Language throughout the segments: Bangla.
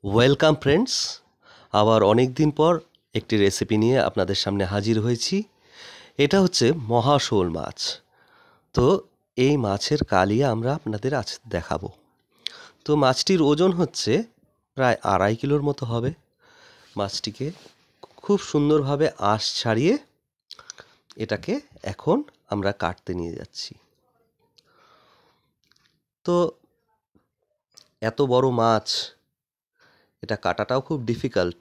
ওয়েলকাম ফ্রেন্ডস, আবার অনেক দিন পর একটি রেসিপি নিয়ে আপনাদের সামনে হাজির হয়েছি। এটা হচ্ছে মহাশোল মাছ। তো এই মাছের কালিয়া আমরা আপনাদের আজ দেখাবো। তো মাছটির ওজন হচ্ছে প্রায় 2.5 কিলোর মতো হবে। মাছটিকে খুব সুন্দরভাবে আঁশ ছাড়িয়ে এটাকে এখন আমরা কাটতে নিয়ে যাচ্ছি। তো এত বড় মাছ, এটা কাটাটাও খুব ডিফিকাল্ট।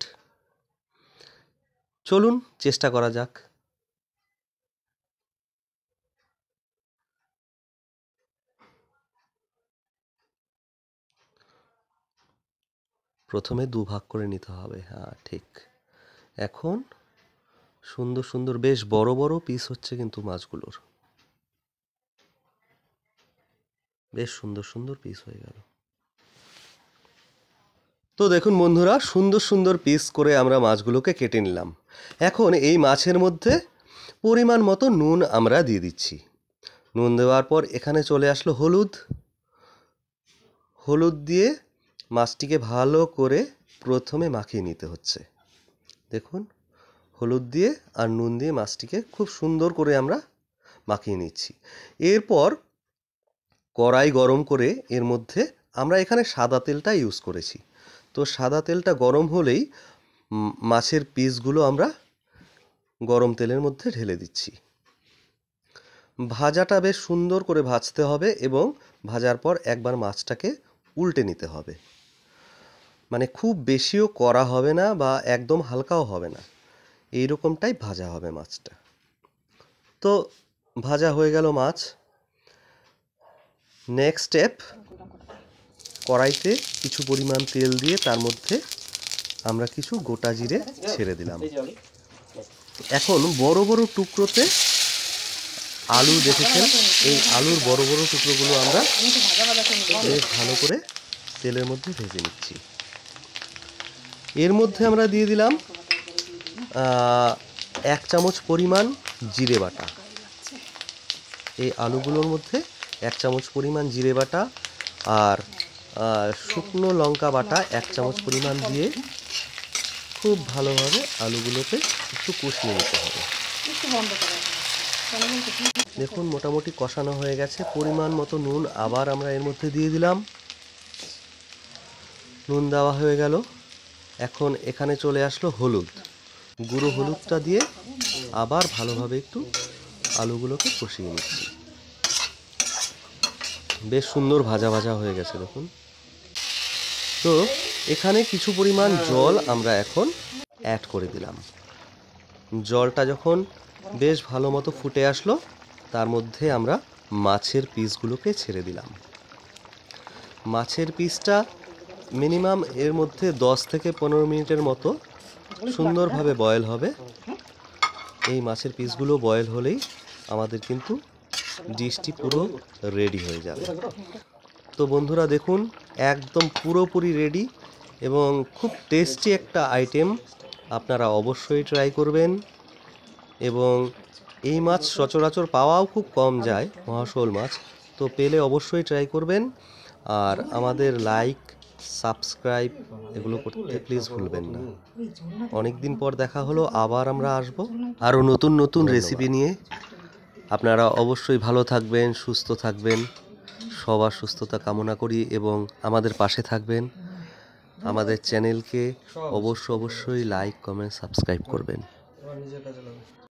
চলুন চেষ্টা করা যাক। প্রথমে দুভাগ করে নিতে হবে, হ্যাঁ ঠিক। এখন সুন্দর সুন্দর বেশ বড় বড় পিস হচ্ছে কিন্তু মাছগুলোর, বেশ সুন্দর সুন্দর পিস হয়ে গেল। তো দেখুন বন্ধুরা, সুন্দর সুন্দর পিস করে আমরা মাছগুলোকে কেটে নিলাম। এখন এই মাছের মধ্যে পরিমাণ মতো নুন আমরা দিয়ে দিচ্ছি। নুন দেওয়ার পর এখানে চলে আসলো হলুদ। হলুদ দিয়ে মাছটিকে ভালো করে প্রথমে মাখিয়ে নিতে হচ্ছে। দেখুন, হলুদ দিয়ে আর নুন দিয়ে মাছটিকে খুব সুন্দর করে আমরা মাখিয়ে নিচ্ছি। এরপর কড়াই গরম করে এর মধ্যে আমরা এখানে সাদা তেলটা ইউজ করেছি। তো সাদা তেলটা গরম হলেই মাছের পিসগুলো আমরা গরম তেলের মধ্যে ঢেলে দিচ্ছি। ভাজাটা বেশ সুন্দর করে ভাজতে হবে এবং ভাজার পর একবার মাছটাকে উল্টে নিতে হবে। মানে খুব বেশিও কড়া হবে না বা একদম হালকাও হবে না, এই রকমটাই ভাজা হবে মাছটা। তো ভাজা হয়ে গেল মাছ। নেক্সট স্টেপ, কড়াইতে কিছু পরিমাণ তেল দিয়ে তার মধ্যে আমরা কিছু গোটা জিরে ছেড়ে দিলাম। এখন বড় বড় টুকরোতে আলু দেখেছেন, এই আলুর বড় বড় টুকরোগুলো আমরা বেশ ভালো করে তেলের মধ্যে ভেজে নিচ্ছি। এর মধ্যে আমরা দিয়ে দিলাম 1 চামচ পরিমাণ জিরে বাটা। এই আলুগুলোর মধ্যে 1 চামচ পরিমাণ জিরে বাটা আর শুকনো লঙ্কা বাটা 1 চামচ পরিমাণ দিয়ে খুব ভালোভাবে আলুগুলোকে একটু কষিয়ে নিতে হবে। দেখুন, মোটামুটি কষানো হয়ে গেছে। পরিমাণ মতো নুন আবার আমরা এর মধ্যে দিয়ে দিলাম। নুন দেওয়া হয়ে গেল। এখন এখানে চলে আসলো হলুদ। গুঁড়ো হলুদটা দিয়ে আবার ভালোভাবে একটু আলুগুলোকে কষিয়ে নিচ্ছি। বেশ সুন্দর ভাজা ভাজা হয়ে গেছে দেখুন। তো এখানে কিছু পরিমাণ জল আমরা এখন অ্যাড করে দিলাম। জলটা যখন বেশ ভালো মতো ফুটে আসলো, তার মধ্যে আমরা মাছের পিসগুলোকে ছেড়ে দিলাম। মাছের পিসটা মিনিমাম এর মধ্যে 10 থেকে 15 মিনিটের মতো সুন্দরভাবে বয়েল হবে। এই মাছের পিসগুলো বয়েল হলেই আমাদের কিন্তু ডিশটি পুরো রেডি হয়ে যাবে। তো বন্ধুরা দেখুন, একদম পুরোপুরি রেডি এবং খুব টেস্টি একটা আইটেম। আপনারা অবশ্যই ট্রাই করবেন। এবং এই মাছ সচরাচর পাওয়াও খুব কম যায়, মহাশোল মাছ। তো পেলে অবশ্যই ট্রাই করবেন। আর আমাদের লাইক, সাবস্ক্রাইব এগুলো করতে প্লিজ ভুলবেন না। অনেক দিন পর দেখা হলো, আবার আমরা আসবো আরও নতুন নতুন রেসিপি নিয়ে। আপনারা অবশ্যই ভালো থাকবেন, সুস্থ থাকবেন। সবার সুস্থতা কামনা করি এবং আমাদের পাশে থাকবেন। আমাদের চ্যানেলকে অবশ্যই লাইক, কমেন্ট, সাবস্ক্রাইব করবেন।